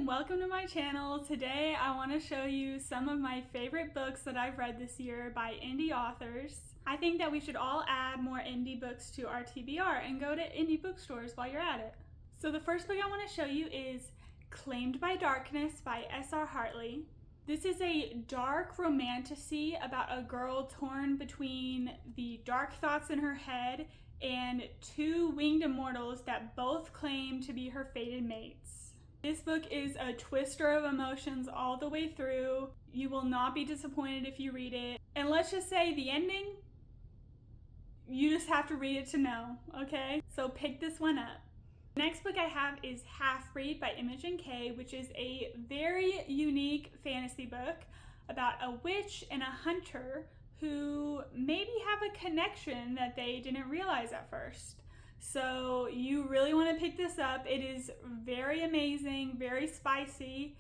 welcome to my channel. Today I want to show you some of my favorite books that I've read this year by indie authors. I think that we should all add more indie books to our TBR and go to indie bookstores while you're at it. So the first book I want to show you is Claimed by Darkness by S.R. Hartley. This is a dark romantasy about a girl torn between the dark thoughts in her head and two winged immortals that both claim to be her fated mates. This book is a twister of emotions all the way through. You will not be disappointed if you read it. And let's just say the ending, you just have to read it to know, okay? So pick this one up. The next book I have is Half-Breed by Imogen K, which is a very unique fantasy book about a witch and a hunter who maybe have a connection that they didn't realize at first. So you really want to pick this up. It is very amazing, very spicy.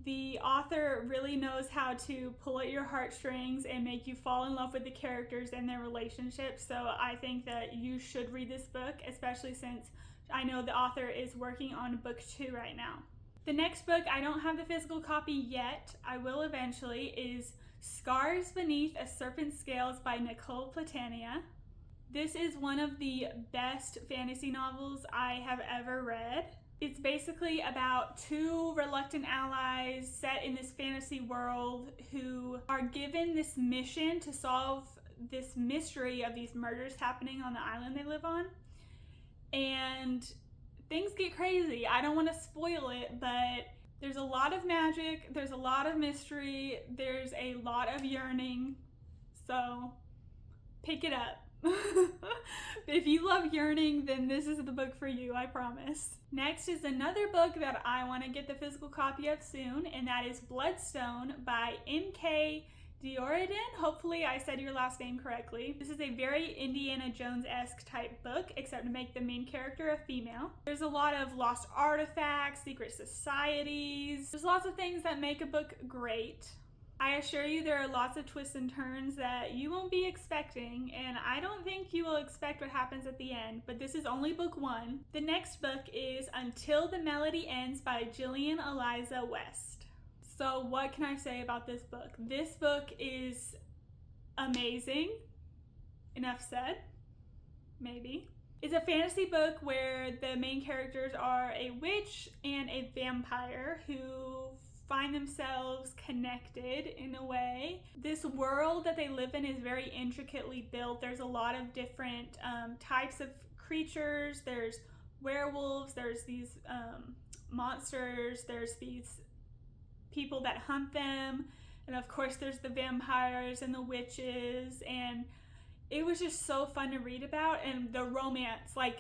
The author really knows how to pull at your heartstrings and make you fall in love with the characters and their relationships. So I think that you should read this book, especially since I know the author is working on book 2 right now. The next book, I don't have the physical copy yet, I will eventually, is Scars Beneath a Serpent's Scales by Nicole Platania. This is one of the best fantasy novels I have ever read. It's basically about two reluctant allies set in this fantasy world who are given this mission to solve this mystery of these murders happening on the island they live on. And things get crazy. I don't want to spoil it, but there's a lot of magic, there's a lot of mystery, there's a lot of yearning. So pick it up. If you love yearning, then this is the book for you, I promise. Next is another book that I want to get the physical copy of soon, and that is Bloodstone by M.K. Dioridin. Hopefully I said your last name correctly. This is a very Indiana Jones-esque type book, except to make the main character a female. There's a lot of lost artifacts, secret societies. There's lots of things that make a book great. I assure you there are lots of twists and turns that you won't be expecting, and I don't think you will expect what happens at the end, but this is only book 1. The next book is Until the Melody Ends by Jillian Eliza West. So what can I say about this book? This book is amazing. Enough said. Maybe. It's a fantasy book where the main characters are a witch and a vampire who find themselves connected in a way. This world that they live in is very intricately built. There's a lot of different types of creatures. There's werewolves, there's these monsters, there's these people that hunt them, and of course there's the vampires and the witches, and it was just so fun to read about. And the romance, like,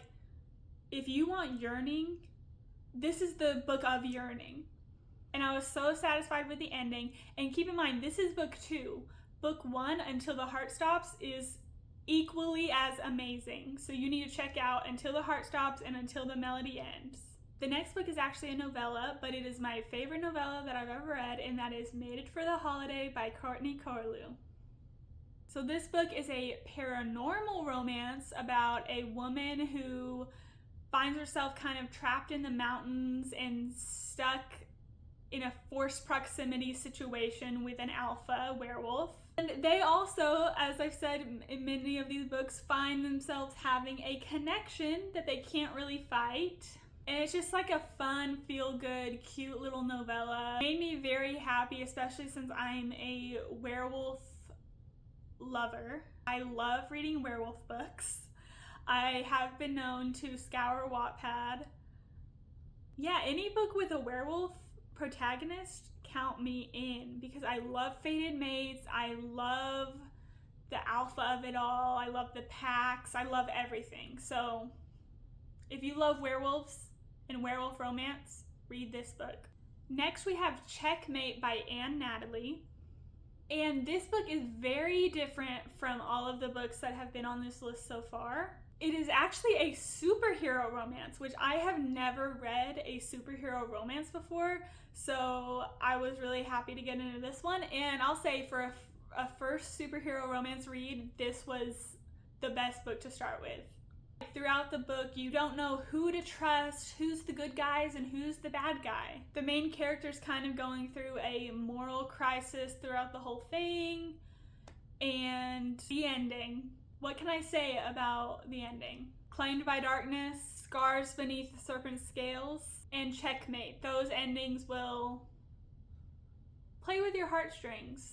if you want yearning, this is the book of yearning. And I was so satisfied with the ending. And keep in mind, this is book 2. Book 1, Until the Heart Stops, is equally as amazing. So you need to check out Until the Heart Stops and Until the Melody Ends. The next book is actually a novella, but it is my favorite novella that I've ever read, and that is Mated for the Holiday by Courtney Corlew. So this book is a paranormal romance about a woman who finds herself kind of trapped in the mountains and stuck in a forced proximity situation with an alpha werewolf. And they also, as I've said in many of these books, find themselves having a connection that they can't really fight. And it's just like a fun, feel-good, cute little novella. It made me very happy, especially since I'm a werewolf lover. I love reading werewolf books. I have been known to scour Wattpad. Yeah, any book with a werewolf protagonist, count me in, because I love fated mates, I love the alpha of it all, I love the packs, I love everything. So if you love werewolves and werewolf romance, read this book. Next we have Checkmate by Anne Natalie, and this book is very different from all of the books that have been on this list so far. It is actually a superhero romance, which I have never read a superhero romance before, so I was really happy to get into this one. And I'll say for a first superhero romance read, this was the best book to start with. Throughout the book, you don't know who to trust, who's the good guys and who's the bad guy. The main character's kind of going through a moral crisis throughout the whole thing. And the ending. What can I say about the ending? Claimed by Darkness, Scars Beneath the Serpent's Scales, and Checkmate. Those endings will play with your heartstrings.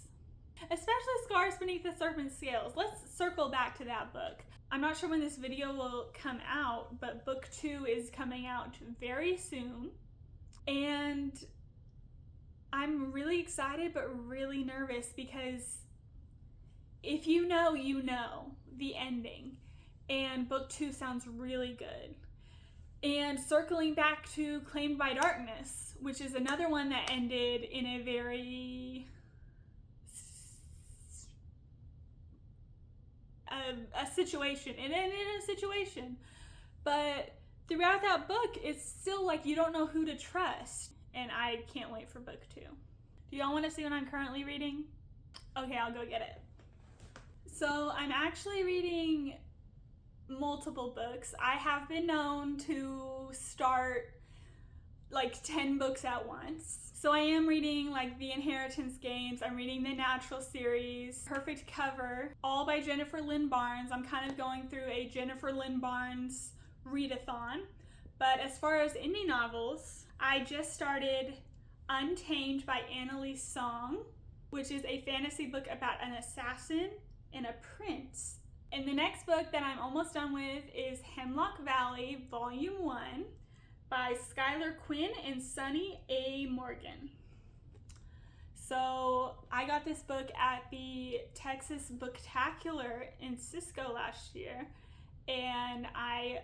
Especially Scars Beneath the Serpent's Scales. Let's circle back to that book. I'm not sure when this video will come out, but book 2 is coming out very soon. And I'm really excited but really nervous because if you know, you know the ending. And book 2 sounds really good. And circling back to Claimed by Darkness, which is another one that ended in a very a situation, and in a situation, but throughout that book it's still like you don't know who to trust, and I can't wait for book 2. Do y'all want to see what I'm currently reading? Okay, I'll go get it. So I'm actually reading multiple books. I have been known to start like 10 books at once. So I am reading like the Inheritance Games, I'm reading the Natural series, Perfect Cover, all by Jennifer Lynn Barnes. I'm kind of going through a Jennifer Lynn Barnes readathon. But as far as indie novels, I just started Untamed by Annalise Song, which is a fantasy book about an assassin and a prince. And the next book that I'm almost done with is Hemlock Valley, Volume 1, by Skylar Quinn and Sunny A. Morgan. So I got this book at the Texas Booktacular in Cisco last year, and I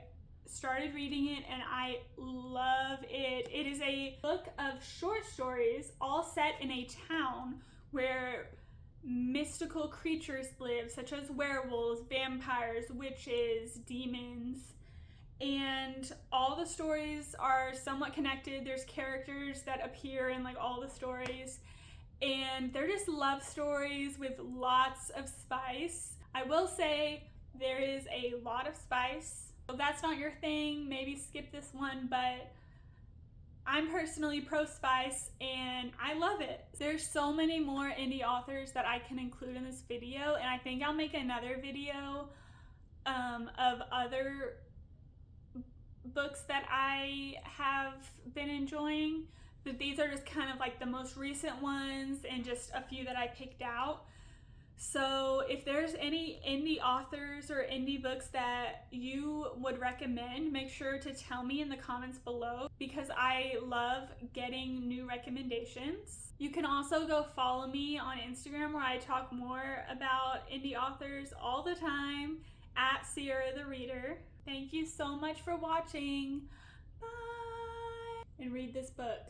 started reading it and I love it. It is a book of short stories all set in a town where mystical creatures live, such as werewolves, vampires, witches, demons. And all the stories are somewhat connected. There's characters that appear in like all the stories, and they're just love stories with lots of spice. I will say there is a lot of spice. If that's not your thing, maybe skip this one, but I'm personally pro spice and I love it. There's so many more indie authors that I can include in this video, and I think I'll make another video of other books that I have been enjoying, but these are just kind of like the most recent ones and just a few that I picked out. So if there's any indie authors or indie books that you would recommend, make sure to tell me in the comments below, because I love getting new recommendations. You can also go follow me on Instagram, where I talk more about indie authors all the time, at Sierra the Reader. Thank you so much for watching. Bye! And read this book.